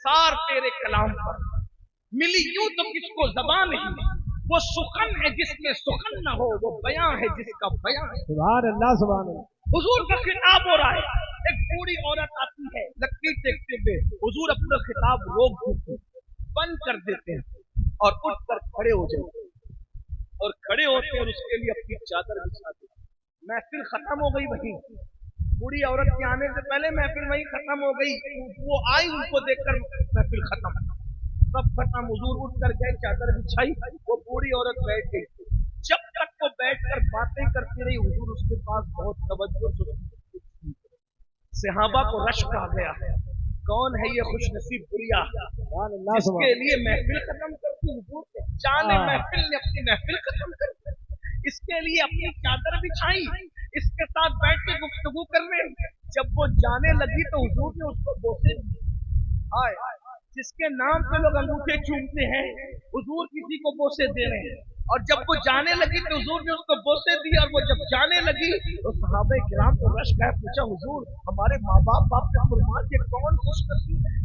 निसार तेरे कलाम पर, मिली यूं तो किसको ज़बान नहीं, वो सुखन है जिसमें सुखन न हो, वो बयां है जिसका बयां है। सुभान अल्लाह सुभान अल्लाह। हुजूर का खिताब हो रहा है, एक बूढ़ी औरत आती है लकीर देखते हुए, हुजूर अपना खिताब रोक देते हैं, बंद कर देते हैं और उठकर खड़े हो जाते हैं और खड़े होते हैं और उसके लिए अपनी चादर बिछाते हैं। महफिल खत्म हो गई, वहीं बूढ़ी औरत के आने से पहले महफिल वहीं खत्म हो गई। वो आई, उनको देखकर महफिल खत्म, सब खत्म। हुजूर उठ कर गए, चादर बिछाई, वो बूढ़ी औरत बैठ गई। जब तक वो बैठकर बातें करती रही, हुजूर उसके पास बहुत तवज्जो से सुनते। सहाबा को रश्क आ गया, कौन है ये खुश नसीब बुढ़िया जिसके लिए महफिल खत्म करती, हुजूर जाने महफिल ने अपनी महफिल खत्म कर दी, इसके लिए अपनी चादर बिछाई, इसके साथ बैठ के गुफ्तगू कर रहे। जब वो जाने लगी तो हुजूर ने उसको बोसे दिए। जिसके नाम पे लोग अंगूठे चूमते हैं, हुजूर किसी को बोसे दे रहे हैं। और जब वो जाने लगी तो हुजूर ने उसको बोसे दी, और वो जब जाने लगी तो सहाबे किराम को रश गए, पूछा हुजूर हमारे माँ बाप के फरमान, ये कौन खुश नसीब है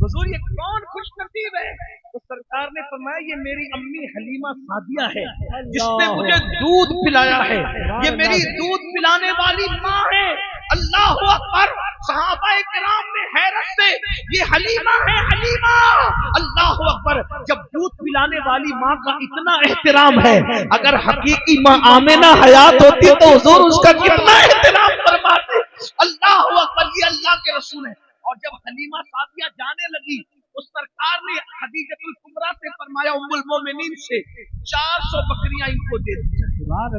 हुजूर, ये कौन खुश नसीब है? तो सरकार ने फरमाया ये मेरी अम्मी हलीमा सादिया है जिसने मुझे दूध पिलाया है, ये मेरी दूध पिलाने वाली माँ है। अल्लाह अकबर। सहाबाए किराम ने हैरत से, ये हलीमा है हलीमा, अल्लाह अकबर। जब दूध पिलाने वाली माँ का इतना एहतराम है, अगर हकीकी माँ आमिना हयात होती तो हुजूर उसका कितना एहतराम फरमाते। अल्लाह अकबर, ये अल्लाह के रसूल है। और जब हलीमा सादिया जाने लगी तो सरकार ने खदीजतुल कुबरा से फरमाया, उम्मुल मोमिनीन से 400 बकरियां इनको दे दी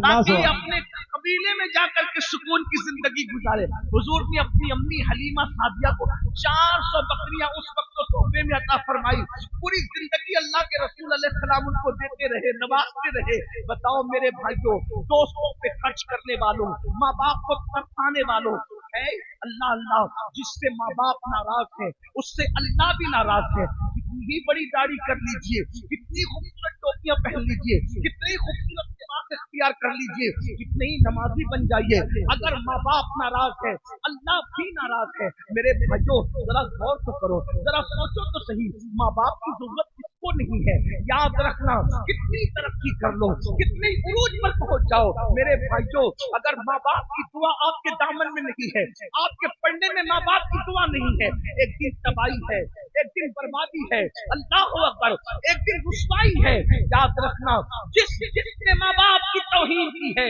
ताकि अपने कबीले में जाकर के सुकून की जिंदगी गुजारे। हुजूर ने अपनी अम्मी हलीमा सादिया को 400 बकरियां उस वक्त तो तोहफे में अता फरमाई। पूरी जिंदगी अल्लाह के रसूल अलैहि सलाम उनको देते रहे, नवाजते रहे। बताओ मेरे भाइयों, दोस्तों पे खर्च करने वालों, माँ बाप को तरसाने वालों है अल्लाह अल्लाह। जिससे माँ बाप नाराज है उससे अल्लाह भी नाराज है। कितनी ही बड़ी दाढ़ी कर लीजिए, कितनी खूबसूरत टोपियां पहन लीजिए, कितनी खूबसूरत लिबास इख्तियार कर लीजिए, कितने ही नमाजी बन जाइए, अगर माँ बाप नाराज है अल्लाह भी नाराज है। मेरे भाइयों जरा गौर तो करो, जरा सोचो तो सही, माँ बाप की जरूरत किसको नहीं है? याद रखना, कितनी तरक्की कर लो, कितने उरूज पर पहुंच जाओ, मेरे भाइयों अगर माँ बाप की दुआ आपके दामन में नहीं है, आपके पढ़ने में माँ बाप की दुआ नहीं है, एक दिन तबाही है, एक दिन बर्बादी है, अल्लाह अकबर, एक दिन रुसवाई है। याद रखना, जिसने माँ बाप की तौहीन की है,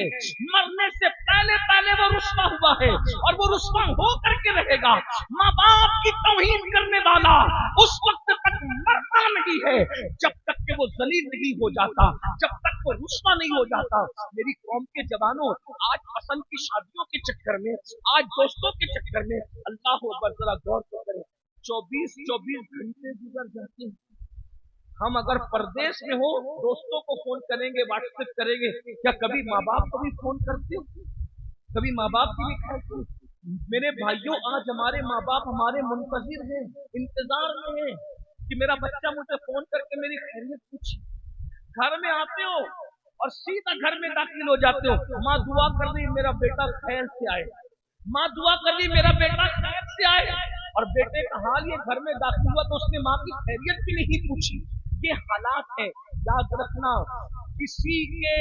मरने से पहले पहले वो रुसवा हुआ है और वो रुसवा हो करके रहेगा। माँ बाप की तौहीन करने वाला उस वक्त तक मरता नहीं है जब तक कि वो जलील नहीं हो जाता, जब तक वो रुसवा नहीं हो जाता। मेरी कौम के जवानों, आज पसंद की शादियों के चक्कर में, आज दोस्तों के चक्कर में, अल्लाह अकबर जरा गौर तो करें, 24 घंटे गुजर जाते हैं। हम अगर परदेश में हो, दोस्तों को फोन करेंगे, व्हाट्सएप करेंगे, क्या कभी माँ बाप को भी फोन करते हो? कभी माँ बाप की भी खाते हो? मेरे भाइयों आज हमारे माँ बाप हमारे मुंतजिर हैं, इंतजार में हैं कि मेरा बच्चा मुझे फोन करके मेरी खैरियत पूछे। घर में आते हो और सीधा घर में दाखिल हो जाते हो, माँ दुआ कर रही मेरा बेटा खैर से आए, माँ दुआ कर रही मेरा बेटा खैर से आए, और बेटे का हाल ये घर में दाखिल हुआ तो उसने माँ की खैरियत भी नहीं पूछी। ये हालात है। याद रखना, किसी के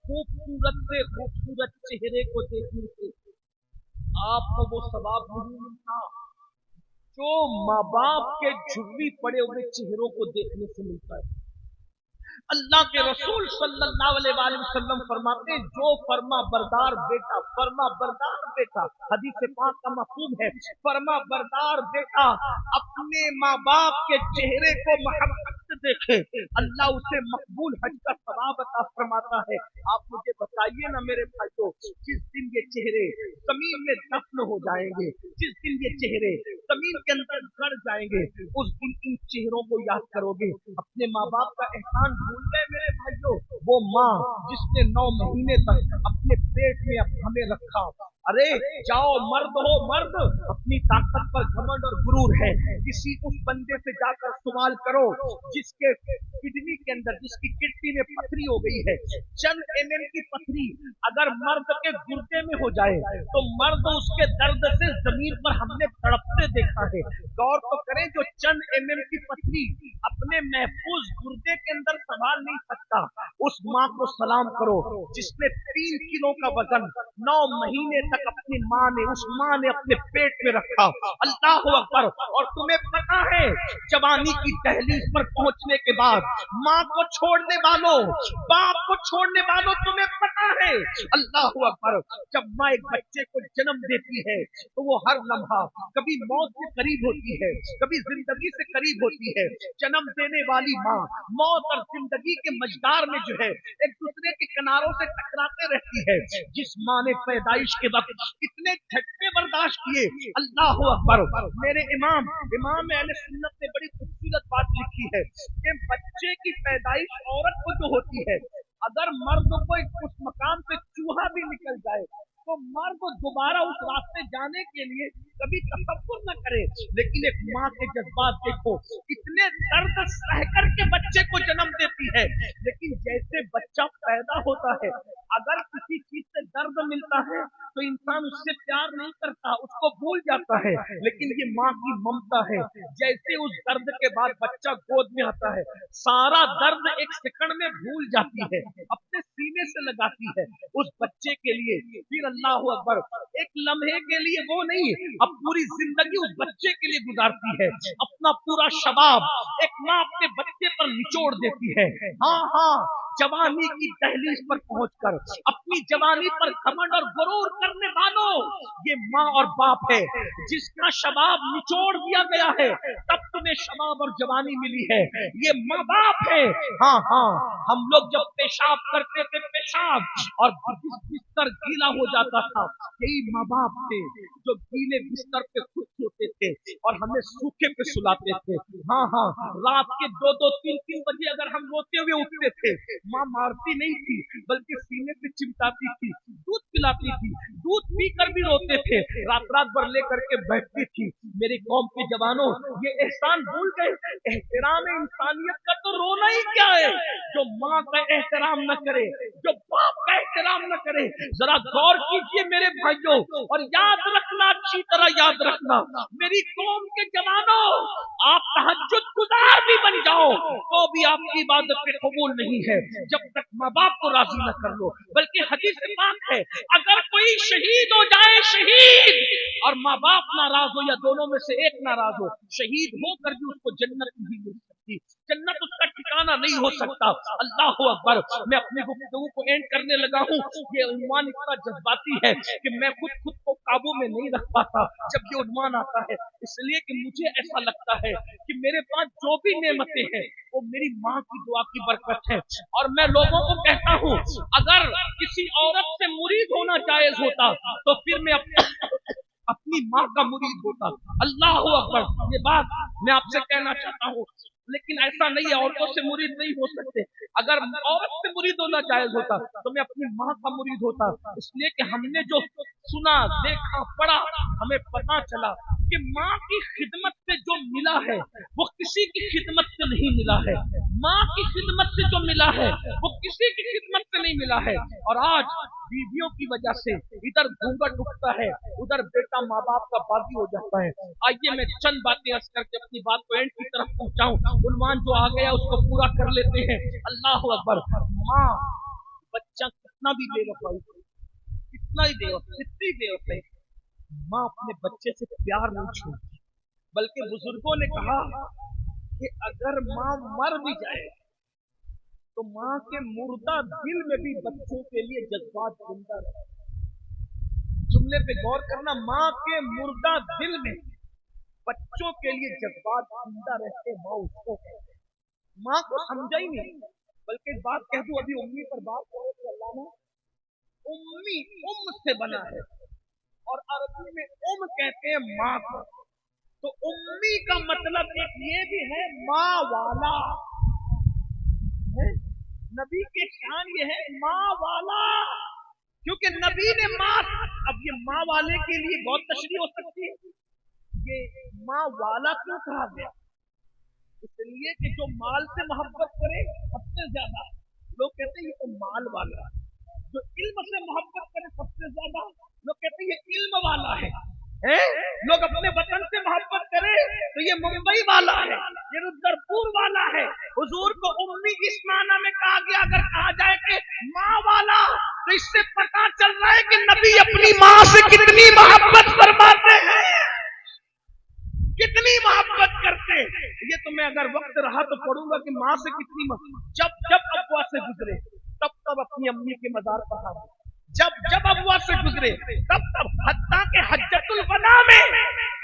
खूबसूरत से खूबसूरत चेहरे को देखने से आपको वो सवाब नहीं मिलता जो माँ बाप के झुर्री पड़े हुए चेहरों को देखने से मिलता है। अल्लाह के रसूल सल्लल्लाहु अलैहि वसल्लम फरमाते हैं, जो फरमा बरदार बेटा, फरमा बरदार बेटा, हदीस पाक का मफहूम है, फरमा बरदार बेटा अपने माँ बाप के चेहरे को मोहब्बत से देखे, अल्लाह उसे मकबूल हज का सवाब अता फरमाता है। आप मुझे बताइए ना मेरे भाइयों, जिस दिन ये चेहरे जमीन में दफन हो जाएंगे, जिस दिन ये चेहरे जमीन के अंदर गड़ जाएंगे, उस दिन इन चेहरों को याद करोगे। अपने माँ बाप का एहसान भूल गए मेरे भाइयों? वो माँ जिसने 9 महीने तक अपने पेट में हमें रखा। अरे जाओ मर्द हो मर्द, अपनी ताकत पर घमंड और गुरूर है, किसी उस बंदे से जाकर सवाल करो जिसके किडनी के अंदर, जिसकी किडनी में पथरी हो गई है, चंद एमएम की पथरी अगर मर्द के गुर्दे में हो जाए तो मर्द उसके दर्द से जमीन पर हमने तड़पते देखा है। गौर तो करें, जो चंद एमएम की पथरी अपने महफूज गुर्दे के अंदर संभाल नहीं सकता, उस माँ को सलाम करो जिसने 3 किलो का वजन 9 महीने तक अपनी माँ ने, उस माँ ने अपने पेट में रखा। अल्लाह अकबर। और तुम्हें पता है, जवानी की दहलीज पर पहुंचने के बाद माँ को छोड़ने वालों, बाप को छोड़ने वालों, तुम्हें पता है, अल्लाह अकबर, जब माँ एक बच्चे को जन्म देती है तो वो हर लम्हा कभी मौत से करीब होती है, कभी जिंदगी से करीब होती है। जन्म देने वाली माँ मौत और जिंदगी के मझधार में जो है एक दूसरे के किनारों से टकराते रहती है। जिस माँ ने पैदाइश के वक्त इतने झटके बर्दाश्त किए, अल्लाह अकबर। मेरे इमाम अहले सुन्नत ने बड़ी खूबसूरत बात लिखी है कि बच्चे की पैदाइश औरत को जो होती है, अगर मर्द को उस मकाम पे चूहा भी निकल जाए तो मर्द दोबारा उस रास्ते जाने के लिए कभी तसव्वुर न करे। लेकिन एक माँ के जज्बात देखो, इतने दर्द सह करके बच्चे को जन्म देती है, लेकिन जैसे बच्चा पैदा होता है, अगर किसी चीज से दर्द मिलता है तो इंसान उससे प्यार नहीं करता, उसको भूल जाता है। लेकिन ये माँ की ममता है, जैसे उस दर्द के बाद बच्चा गोद में आता है, सारा दर्द एक सेकंड में भूल जाती है, अपने सीने से लगाती है उस बच्चे के लिए। फिर अल्लाह अकबर, एक लम्हे के लिए वो नहीं, अब पूरी जिंदगी उस बच्चे के लिए गुजारती है। अपना पूरा शबाब एक माँ अपने बच्चे पर निचोड़ देती है। हाँ हाँ, जवानी की दहलीज पर पहुंचकर अपनी जवानी पर घमंड और गुरूर करने वालों, ये माँ और बाप है जिसका शबाब निचोड़ दिया गया है, तब तुम्हें शबाब और जवानी मिली है। ये माँ बाप है। हाँ हाँ, हम लोग जब पेशाब करते थे, पेशाब और बिस्तर गीला हो जाता था, यही माँ बाप थे जो गीले बिस्तर पे खुद सोते थे और हमें सूखे पे सुलाते थे। हाँ हाँ, रात के 2-2, 3-3 बजे अगर हम रोते हुए उठते थे, माँ मारती नहीं थी बल्कि सीने पे चिमटाती थी, दूध पिलाती थी, दूध पी कर भी रोते थे, रात रात भर लेकर के बैठती थी। मेरी कौम के जवानों, ये एहसान भूल गए। एहतराम इंसानियत का तो रोना ही क्या है, जो माँ का एहतराम न करे, जो बाप का एहतराम न करे। जरा गौर कीजिए मेरे भाइयों, और याद रखना, अच्छी तरह याद रखना, मेरी कौम के जवानों, आप तहज्जुद गुजार भी बन जाओ तो भी आपकी इबादत पे कबूल नहीं है जब तक माँ बाप को राजी न कर लो। बल्कि हदीस पाक है, अगर कोई शहीद हो जाए, शहीद, और माँ बाप नाराज हो या दोनों में से एक नाराज हो, शहीद होकर भी उसको जन्नत नहीं मिल सकती, जन्नत उसका ठिकाना नहीं हो सकता। अल्लाह अकबर। मैं अपनी गुफ्तगू को एंड करने लगा हूँ। ये उन्वान इतना जज्बाती है कि मैं खुद को काबू में नहीं रख पाता जब ये उन्वान आता है, इसलिए कि मुझे ऐसा लगता है कि मेरे पास जो भी नेमतें हैं वो मेरी माँ की दुआ की बरकत है। और मैं लोगों को कहता हूँ, अगर किसी औरत से मुरीद होना जायज होता तो फिर मैं अपनी माँ का मुरीद होता। अल्लाह अकबर। ये बात मैं आपसे कहना चाहता हूँ, लेकिन ऐसा नहीं है, औरतों से मुरीद नहीं हो सकते। अगर औरत से मुरीद होना जायज होता तो मैं अपनी माँ का मुरीद होता, इसलिए कि हमने जो सुना, देखा, पढ़ा, हमें पता चला कि माँ की खिदमत से जो मिला है वो किसी की खिदमत से नहीं मिला है। माँ की खिदमत से जो मिला है वो किसी की खिदमत से नहीं मिला है। और आज बीवियों की वजह से इधर घूंघट उठता है, उधर बेटा माँ बाप का बागी हो जाता है। आइए मैं चंद बातें अर्ज करके अपनी बात को एंड की तरफ पहुंचाऊं। उन्वान जो आ गया उसको पूरा कर लेते हैं। अल्लाह अकबर। माँ बच्चा कितना भी बेवफाई, कितना ही बेवफाई, कितनी बेवफाई, माँ अपने बच्चे से प्यार नहीं छोड़ती। बल्कि बुजुर्गों ने कहा कि अगर माँ मर भी जाए तो माँ के मुर्दा दिल में भी बच्चों के लिए जज्बात जिंदा रहे। जुमले पे गौर करना, माँ के मुर्दा दिल में बच्चों के लिए जज्बात जिंदा रहते। माँ उसको कहते, माँ को समझा ही नहीं। बल्कि एक बात कह दूं, अभी उम्मी पर बात कर रहे थे, अल्लाह ने उम्मी से बना है और अरबी में कहते हैं माँ को। तो उम्मी का मतलब एक ये भी है माँ वाला है। नबी के शान ये है माँ वाला, क्योंकि नबी ने माँ, अब ये माँ वाले के लिए बहुत तशरीह हो सकती है, ये माँ वाला क्यों कहा गया? इसलिए कि जो माल से मोहब्बत करे सबसे ज्यादा, लोग कहते हैं ये तो माल वाला है। जो इल्म से मोहब्बत करे सबसे ज्यादा, लोग कहते हैं ये इल्म वाला है। लोग अपने वतन से मोहब्बत करे तो ये मुंबई वाला है, ये रुद्रपुर वाला है। हुजूर को उम्मी इस माना में कहा गया, अगर कहा जाए कि माँ वाला, तो इससे पता चल रहा है कि नबी अपनी माँ से कितनी मोहब्बत फरमाते हैं, कितनी मोहब्बत करते हैं। ये तो मैं अगर वक्त रहा तो पढ़ूंगा कि माँ से कितनी जब जब अब्वा से गुजरे तब तब अपनी अम्मी के मजार पर हाजिर, जब जब अब्वा से गुजरे तब तब, हत्ता के हज्जतुल वदा में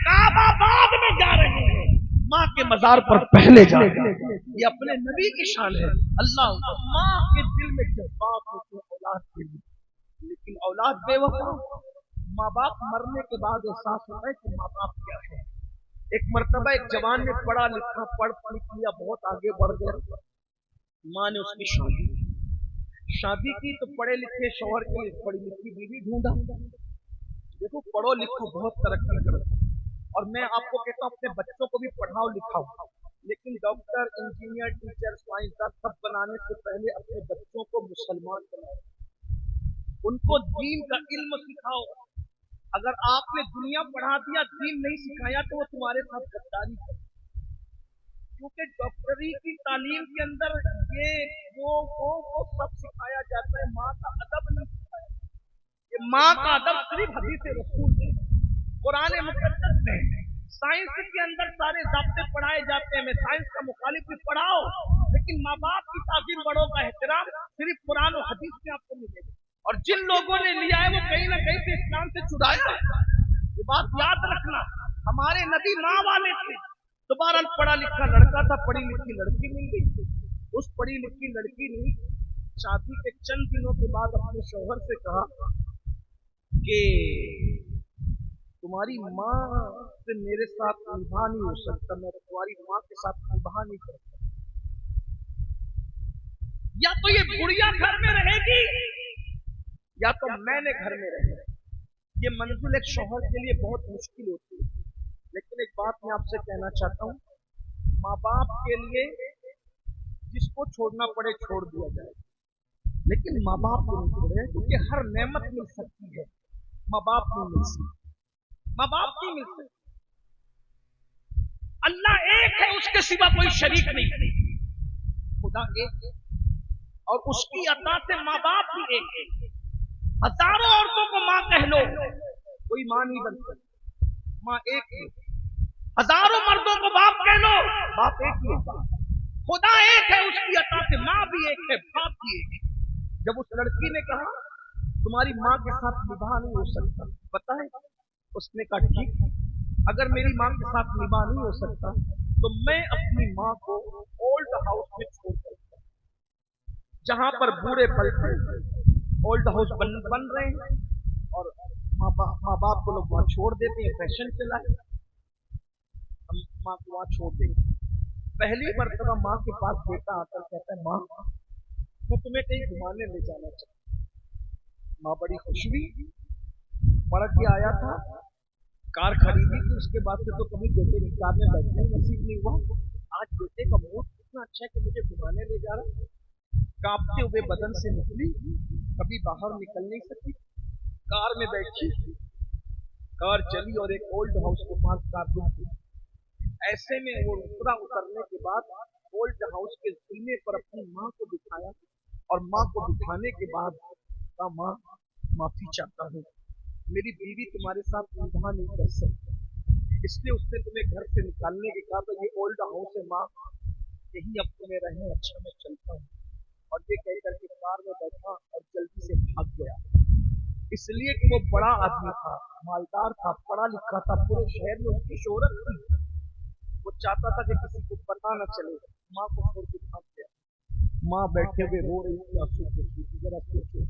काबाबाद में जा रहे हैं, माँ के मजार पर पहले जा रहे हैं। ये अपने नबी की शान है। अल्लाह माँ के दिल में जज्बात होते हैं औलाद के लिए, लेकिन औलाद बेवफा, माँ बाप मरने के बाद एहसास होता है कि माँ बाप क्या है। एक मर्तबा एक जवान ने पढ़ा लिखा, पढ़ लिया, बहुत आगे बढ़ गया, माँ ने उसकी शादी की तो पढ़े लिखे शौहर के लिए पढ़ी लिखी बीवी ढूंढा। देखो पढ़ो लिखो बहुत तरक्की करो, और मैं आपको कहता हूँ अपने बच्चों को भी पढ़ाओ लिखाओ, लेकिन डॉक्टर, इंजीनियर, टीचर, साइंसदान सब बनाने से पहले अपने बच्चों को मुसलमान बनाओ, उनको दीन का इल्म सिखाओ। अगर आपने दुनिया पढ़ा दिया, दीन नहीं सिखाया, तो वो तुम्हारे साथ गद्दारी करे। क्योंकि डॉक्टरी की तालीम के अंदर ये वो सब सिखाया जाता है, माँ का अदब नहीं सिखाया। ये माँ का अदब सिर्फ हदीस रसूल में, कुरान मुकद्दस में। साइंस के अंदर सारे ज़ाब्ते पढ़ाए जाते हैं, मैं साइंस का मुखालिफ भी पढ़ाओ, लेकिन माँ बाप की ताज़ीम, बड़ों का एहतराम सिर्फ कुरान और हदीस में आपको मिलेगा। और जिन लोगों ने लिया है वो कहीं ना कहीं से इस्लाम से छुड़ाया है। ये बात याद रखना, हमारे नबी माँ वाले थे। दोबारा पढ़ा लिखा लड़का था, पढ़ी लिखी लड़की मिल गई। उस पढ़ी लिखी लड़की ने शादी के चंद दिनों के बाद अपने शौहर से कहा कि तुम्हारी माँ से मेरे साथ निभा नहीं हो सकता, मैं तुम्हारी माँ के साथ निभा नहीं सकता। या तो ये बुढ़िया घर में रहेगी या तो मैंने घर में रहना। ये मंजिल एक शौहर के लिए बहुत मुश्किल होती है। लेकिन एक बात मैं आपसे कहना चाहता हूँ, माँ बाप के लिए जिसको छोड़ना पड़े छोड़ दिया जाए, लेकिन माँ बाप को नहीं छोड़े, क्योंकि हर नेमत मिल सकती है, माँ बाप नहीं मिल सकती, माँ बाप नहीं मिल सकती। अल्लाह एक है, उसके सिवा कोई शरीक नहीं। खुदा एक है और उसकी अता से माँ बाप भी एक है। हजारों औरतों को माँ कह लो, कोई माँ नहीं बन सकती, माँ एक है। हजारों मर्दों को बाप कह लो, बाप एक ही है। खुदा एक है, उसकी अता से माँ भी एक है, बाप भी एक है। जब उस लड़की ने कहा तुम्हारी माँ के साथ निभा नहीं हो सकता, पता है उसने कहा ठीक, अगर मेरी माँ के साथ निभा नहीं हो सकता तो मैं अपनी माँ को ओल्ड हाउस में छोड़ सकता, जहां पर बूढ़े पलटे, ओल्ड हाउस बन रहे हैं और माँ बाप को लोग वहां छोड़ देते हैं, फैशन चला है, हम माँ को वहां छोड़ देंगे। पहली मर्तबा माँ के पास बेटा आकर कहता है माँ मैं तुम्हें कहीं घुमाने ले जाना चाहता हूँ। माँ बड़ी खुश हुई, पढ़ के आया था, कार खरीदी थी, उसके बाद से तो कभी बेटे की कार में बैठने नसीब नहीं हुआ। आज बेटे का मूड इतना अच्छा है कि मुझे घुमाने ले जा रहा है। कांपते हुए बदन से निकली, कभी बाहर निकल नहीं सकी, कार में बैठी, कार चली और एक ओल्ड हाउस के पास कार रुक गई। ऐसे में वो उतरने के बाद ओल्ड हाउस के सीने पर अपनी माँ को बिठाया और माँ को बिठाने के बाद कहा माँ माफी चाहता हूँ, मेरी बीवी तुम्हारे साथ निभा नहीं कर सकती, इसलिए उसने तुम्हें घर से निकालने के कहा, तो ये ओल्ड हाउस है माँ, यही अब तुम्हें रहने, अच्छा मैं चलता हूँ। और ये कह करके कार में बैठा और जल्दी से भाग गया, इसलिए कि वो बड़ा आदमी था, मालदार था, पढ़ा लिखा था, पूरे शहर में उसकी शोहरत थी। वो चाहता था कि किसी को पता न चले, माँ को छोड़ के भाग गया। माँ बैठे हुए रो रही थी, आंसू पोंछती थी। जरा सोचो,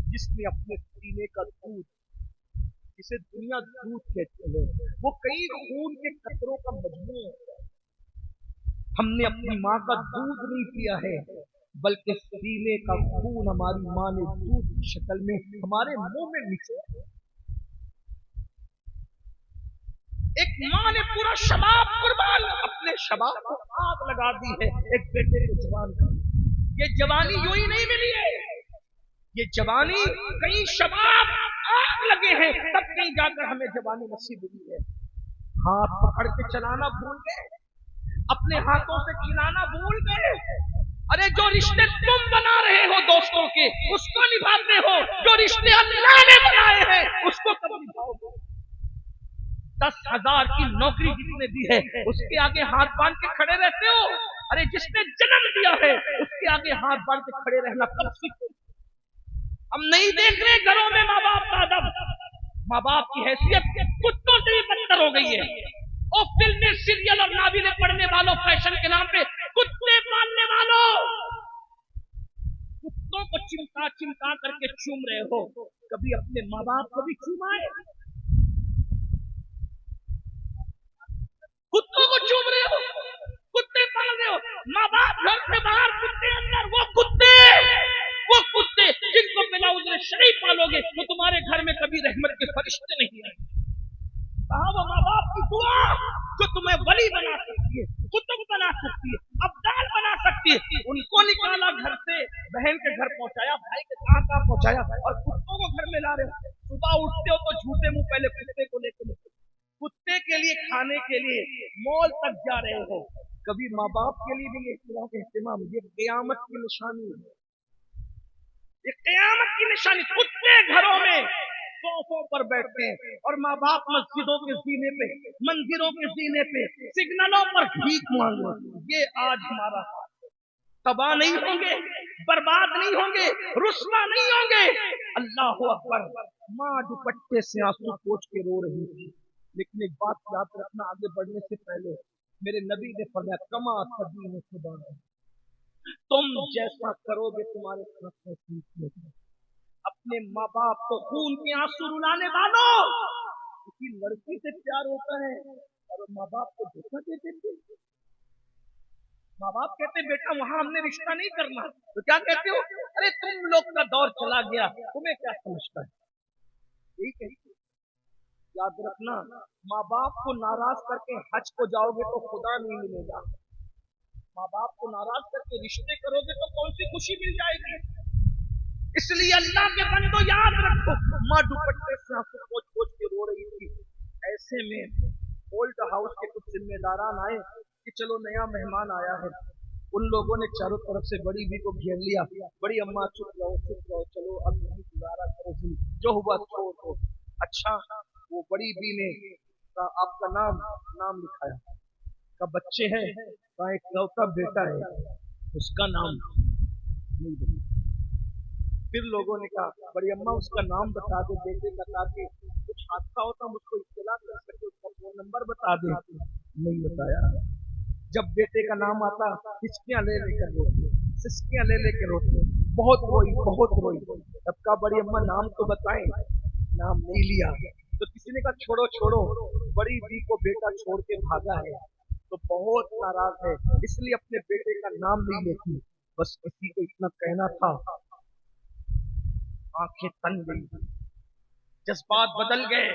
जिसने अपने सीने का दूध, जिसे दुनिया दूध कहते हैं, वो कई खून के कतरों का मजमू है। हमने अपनी माँ का दूध नहीं पिया है, बल्कि सीने का खून हमारी माँ ने दूध की शक्ल में हमारे मुंह में निचोड़ा। एक माँ ने पूरा शबाब कुर्बान, अपने शबाब को लगा दी है एक बेटे को जवान करने। ये जवानी यूं ही नहीं मिली है, ये जवानी कहीं शबाब आग लगे हैं तब कहीं जाकर हमें जवानी नसीब हुई है। हाथ पकड़ के चलाना भूल गए, अपने हाथों से खिलाना भूल गए। अरे जो रिश्ते तुम बना रहे हो दोस्तों के उसको निभाते हो, जो रिश्ते अल्लाह ने बनाए हैं उसको कब निभाओगे? 10,000 की नौकरी जिसने दी है उसके आगे हाथ बांध के खड़े रहते हो? अरे जिसने जन्म दिया है उसके आगे हाथ बांध के खड़े रहना कब सीखो? हम नहीं देख रहे घरों में माँ बाप का अदब, माँ बाप की हैसियत कुत्तों से भी बदतर हो गई है। और फिल्में, सीरियल और नाविलें पढ़ने वालों, फैशन के नाम पे कुत्ते पालने वालों, कुत्तों को चिमटा चिमटा करके चूम रहे हो, कभी अपने माँ बाप को भी चूमाए? कुत्तों को चूम रहे हो, कुत्ते पाल रहे हो, माँ बाप घर से बाहर, कुत्ते अंदर। वो कुत्ते जिनको बिना उजरे शरीर पालोगे तो तुम्हारे घर में कभी रहमत के फरिश्ते नहीं आए। कहा वो माँ बाप की दुआ जो तुम्हें वली बना सकती है, कुतुब बना सकती है, अब्दाल बना सकती है, उनको निकाला घर से, बहन के घर पहुंचाया, भाई के कहां पहुंचाया, और कुत्तों को घर में ला रहे हो। सुबह उठते हो तो झूठे मुंह पहले कुत्ते को लेकर कुत्ते के लिए खाने के लिए मॉल तक जा रहे हो, कभी माँ बाप के लिए भी एहतमाम। ये क़यामत की निशानी है, ये क़यामत की निशानी। कुत्ते घरों में सोफों पर बैठते हैं और माँ बाप मस्जिदों के सीने पे, मंदिरों के सीने पे, सिग्नलों पर भीख मांगो। ये आज हमारा तबाह नहीं होंगे, बर्बाद नहीं होंगे, रुस्वा नहीं होंगे। अल्लाह अकबर। माँ दुपट्टे से आंसू पोंछ के रो रही थी, लेकिन एक बात याद रखना, आगे बढ़ने से पहले मेरे नबी ने फरमाया कमा तदीन खुदा, तुम जैसा करोगे तुम्हारे साथ। अपने माँ बाप को खून के आंसू रुलाने वालों, किसी लड़की से प्यार होता है और माँ बाप को धोखा दे देते। माँ बाप कहते बेटा वहां हमने रिश्ता नहीं करना, तो क्या कहते हो? अरे तुम लोग का दौर चला गया, तुम्हें क्या समझता है? यही कहते। याद रखना, माँ बाप को नाराज करके हज को जाओगे तो खुदा नहीं मिलेगा। माँ बाप को नाराज करके रिश्ते करोगे तो कौन सी खुशी मिल जाएगी? इसलिए अल्लाह के बंदो याद रखो, माँ दुपट्टे से आंसू पोंछ पोंछ के रो रही थी। ऐसे में ओल्ड हाउस के कुछ जिम्मेदारान आए कि चलो नया मेहमान आया है। उन लोगों ने चारों तरफ से बड़ी भी को घेर लिया। बड़ी अम्मा चुप रहो, चलो अब नहीं गुजारा करो, जो हुआ छोड़ दो। अच्छा, वो बड़ी बी ने आपका नाम लिखाया, का बच्चे हैं, का एक लौता बेटा है, उसका नाम नहीं बता। फिर लोगों ने कहा बड़ी अम्मा उसका नाम बता दो बेटे का, ताकि कुछ हादसा होता मुझको इत्तला कर सके, उसका फोन नंबर बता दे। नहीं बताया। जब बेटे का नाम आता सिस्कियां ले लेकर रोती, बहुत रोई। तब कहा बड़ी अम्मा नाम तो बताएं, नाम नहीं लिया। तो किसी ने कहा छोड़ो, बड़ी दी को बेटा छोड़ के भागा है तो बहुत नाराज है, इसलिए अपने बेटे का नाम नहीं लेती। बस किसी को इतना कहना था, आंखें तन गई, जज्बात बदल गए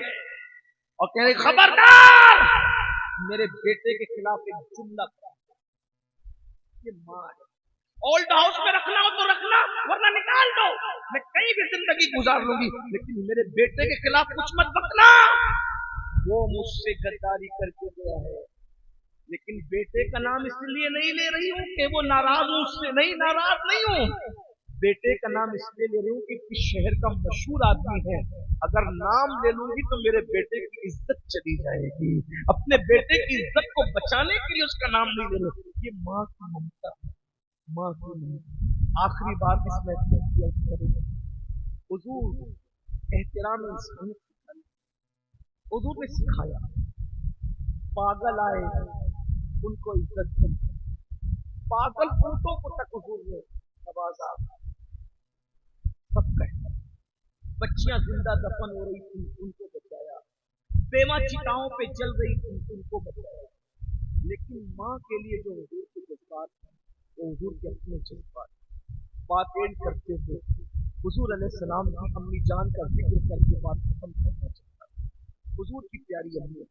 और कह रहे खबरदार मेरे बेटे के खिलाफ एक जुमला। ये मां है। ओल्ड हाउस में रखना हो तो रखना, वरना निकाल दो, मैं कहीं भी जिंदगी गुजार लूंगी, लेकिन मेरे बेटे के खिलाफ कुछ मत बकना। वो मुझसे गद्दारी करके गया है, लेकिन बेटे का नाम इसलिए नहीं ले रही हूं कि वो नाराज हूं, उससे नहीं, नाराज नहीं हूं। बेटे का नाम इसलिए ले रही हूँ कि इस शहर का मशहूर आदमी है, अगर नाम ले लूंगी तो मेरे बेटे की इज्जत चली जाएगी। अपने बेटे की इज्जत को बचाने के लिए उसका नाम नहीं ले रही। ये माँ की ममता, माँ की ममता। आखिरी बात इसमें करूंगा, हुजूर एहतराम इंसानियत, हुजूर ने सिखाया, पागल आए उनको इज्जत दी, पागल ऊंटों को तक हुजूर ने नवाजा। सब कहते, बच्चियां जिंदा दफन हो रही थी उनको बचाया, बेवा चिताओं पे जल रही थी उनको बचाया। लेकिन माँ के लिए जो हुजूर के जज्बात हैं वो हुजूर के अपने जज्बात। बात एंड करते हुए हुजूर अलैहिस्सलाम की अम्मी जान का जिक्र करके बात खत्म करना चाहता हूं। हुजूर की प्यारी अम्मी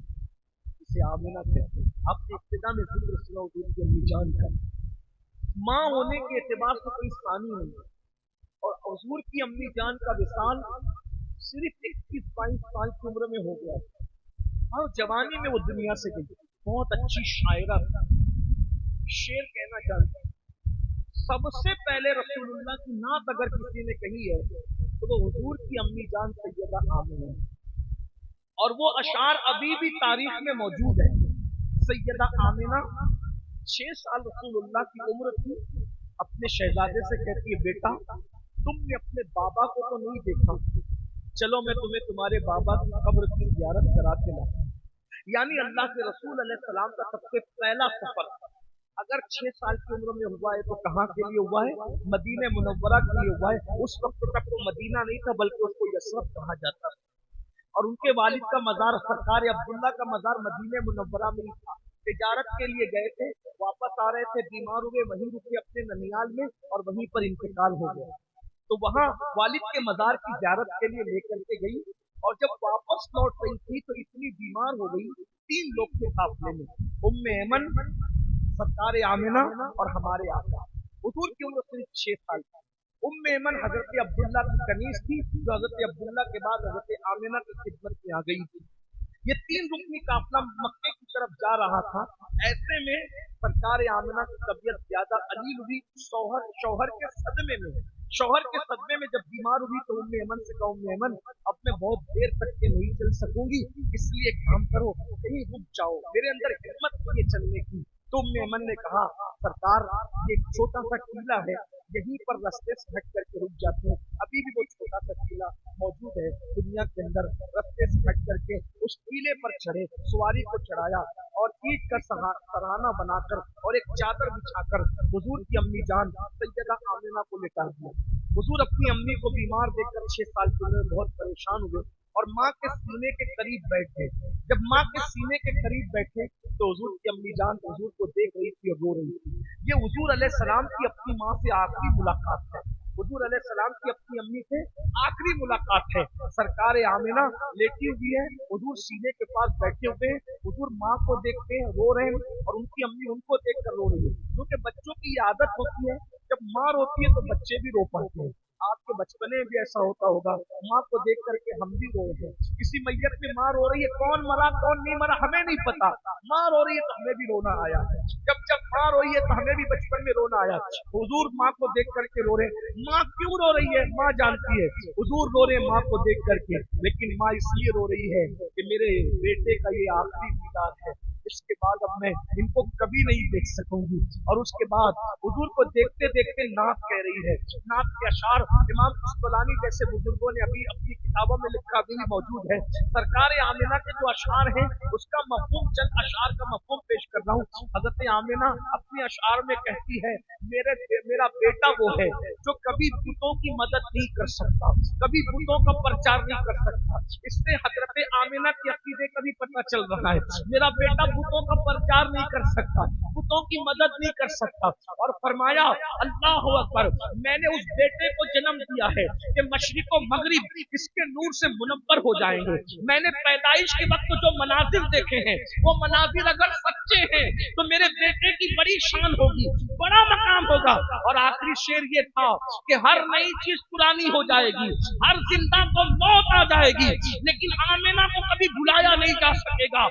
जिसे आमिना कहते हैं। आपने इब्तिदा में जिक्र सुना हुजूर की अम्मी जान का, माँ होने के एतबार से कोई सानी नहीं है। और हुजूर की अम्मी जान का विसाल सिर्फ 21-22 साल की उम्र में हो गया और जवानी में वो दुनिया से गई। बहुत अच्छी शायरा थी, शेर कहना जानती। सबसे पहले रसूलुल्लाह की नात अगर किसी ने कही है तो वो हुजूर की अम्मी जान सैयदा आमिना है। और वो अशार अभी भी तारीख में मौजूद है। सैयदा आमिना 6 साल रसूलुल्लाह की उम्र थी, अपने शहजादे से कहती है, बेटा तुमने अपने बाबा को तो नहीं देखा, चलो मैं तुम्हें तुम्हारे बाबा की कब्र की ज़ियारत करा के लाऊं। यानी अल्लाह के रसूल अलैहिस्सलाम का सबसे पहला सफर अगर 6 साल की उम्र में हुआ है तो कहाँ के लिए हुआ है? मदीने मुनव्वरा के लिए हुआ है। उस वक्त तक वो मदीना नहीं था बल्कि उसको यसरब कहा जाता था। और उनके वालिद का मजार सरकार अब्दुल्ला का मजार मदीने मुनव्वरा में ही था। तिजारत के लिए गए थे, वापस आ रहे थे, बीमार हुए, वहीं रुके अपने ननियाल में और वहीं पर इंतकाल हो गया। तो वहां वालिद के मजार की ज़ियारत के लिए लेकर के गई और जब वापस लौट रही थी तो इतनी बीमार हो गई, 3 लोग थे काफिले में, उम्मे ऐमन, सरकार आमिना और हमारे आका। हुजूर की उम्र सिर्फ 6 साल थी। उम्मे ऐमन हजरत अब्दुल्ला की कनीज थी जो हजरत अब्दुल्ला के बाद हजरत आमिना की खिदमत में आ गई थी। ये 3 रुकनी काफिला मक्के की तरफ जा रहा था। ऐसे में सरकार आमिना की तबीयत ज्यादा अलील हुई। शौहर के सदमे में जब बीमार हुई तो उम्मे ऐमन से कहा, उम्मे ऐमन अब मैं बहुत देर तक के नहीं चल सकूंगी, इसलिए काम करो कहीं रुक जाओ, मेरे अंदर हिम्मत नहीं है चलने की। तो उम्मे ऐमन ने कहा, सरकार ये छोटा सा टीला है, यहीं पर रास्ते से हट करके रुक जाते हैं। अभी भी वो छोटा सा टीला मौजूद है दुनिया के अंदर। रास्ते से हट करके उस टीले पर चढ़े, सवारी को चढ़ाया और ईंट का सराहना बनाकर और एक चादर बिछाकर हुजूर की अम्मी जान सैयदा आमिना को लेटा दिया। हुजूर अपनी अम्मी को बीमार देखकर 6 साल की उम्र में बहुत परेशान हुए और माँ के सीने के करीब बैठ गए। जब माँ के सीने के करीब बैठे तो हुजूर की अम्मी जान हुजूर को देख रही थी और रो रही थी। ये हुजूर अलैहिस्सलाम की अपनी माँ से आखिरी मुलाकात है। हुजूर अलैहिस्सलाम की अपनी अम्मी से आखिरी मुलाकात है। सरकार आमिना लेटी हुई है, हुजूर सीने के पास बैठे हुए हैं, हुजूर माँ को देखते हैं रो रहे हैं और उनकी अम्मी उनको देखकर रो रही है। क्योंकि बच्चों की आदत होती है जब माँ रोती है तो बच्चे भी रो पड़ते हैं। आपके बचपने में भी ऐसा होता होगा, माँ को देख करके हम भी रोए हैं। किसी मैयत में माँ रो रही है, कौन मरा कौन नहीं मरा हमें नहीं पता, माँ रो रही है तो हमें भी रोना आया। जब माँ रोई है तो हमें भी बचपन में रोना आया। हुजूर माँ को देख करके रो रहे हैं। माँ क्यों रो रही है? माँ जानती है। हुजूर रो रहे हैं माँ को देख करके, लेकिन माँ इसलिए रो रही है कि मेरे बेटे का ये आखिरी दीदार है, इसके बाद अब मैं इनको कभी नहीं देख सकूंगी। और उसके बाद हुजूर को देखते देखते नात कह रही है। नात के अशार इमाम कुश्तलानी जैसे बुजुर्गों ने अभी अपनी किताबों में लिखा भी मौजूद है। सरकार आमिना के जो अशार हैं उसका मफहूम, चंद अशार का मफहूम पेश कर रहा हूँ। हजरत आमिना अपने अशार में कहती है, मेरा बेटा वो है जो कभी बुतों की मदद नहीं कर सकता, कभी बुतों का प्रचार नहीं कर सकता। इससे हजरत आमिना के अकीदे का भी पता चल रहा है। मेरा बेटा बुतों का प्रचार नहीं कर सकता, बुतों की मदद नहीं कर सकता। और फरमाया, अल्लाह अकबर, मैंने उस बेटे को जन्म दिया है कि मशरिक और मगरिब इसके नूर से मुनव्वर हो जाएंगे। मैंने पैदाइश के वक्त जो मनाजिर देखे हैं वो मनाजिर अगर सच्चे हैं तो मेरे बेटे की बड़ी शान होगी, बड़ा मकाम होगा। और आखिरी शेर ये था कि हर नई चीज पुरानी हो जाएगी, हर जिंदा को मौत आ जाएगी, लेकिन आमिना को कभी भुलाया नहीं जा सकेगा।